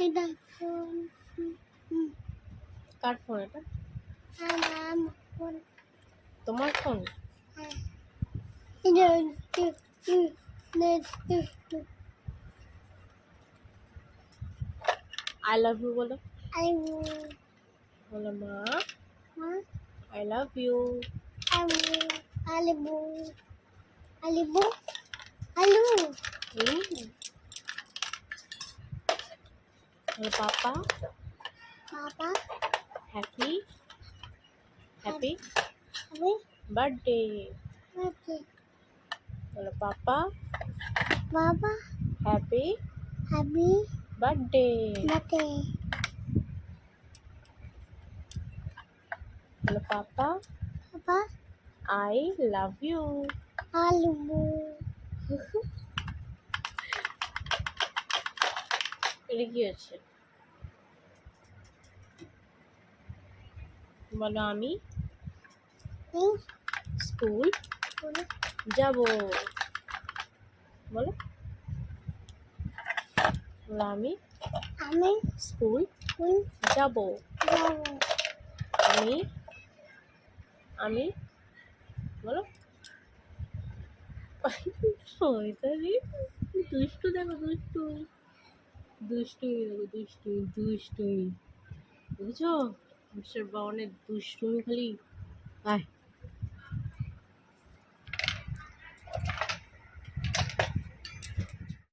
এটা ফোন। কার ফোন এটা? আমার ফোন। তোমার ফোন? আই লাভ ইউ বলো। বলো মা আই লাভ ইউ। আলু আলু আলু বলো পাপা পাপা হ্যাপি হ্যাপি আমি বার্থডে। ওকে বলো পাপা বাবা হ্যাপি আমি বার্থডে। বাতে বলো পাপা পাপা আই লাভ ইউ। আলু এটা কি হচ্ছে? বলো আমি স্কুল যাব। বলো বলো আমি আমি স্কুল ফুল যাব। যাব আমি আমি বলো শয়তানি দুষ্টু দেখো দুষ্টু দুষ্টুমি দেখো দুষ্টুমি দুষ্টুমি বুঝছো? মিস্টার বাউনের দুষ্টুমি খালি। আয়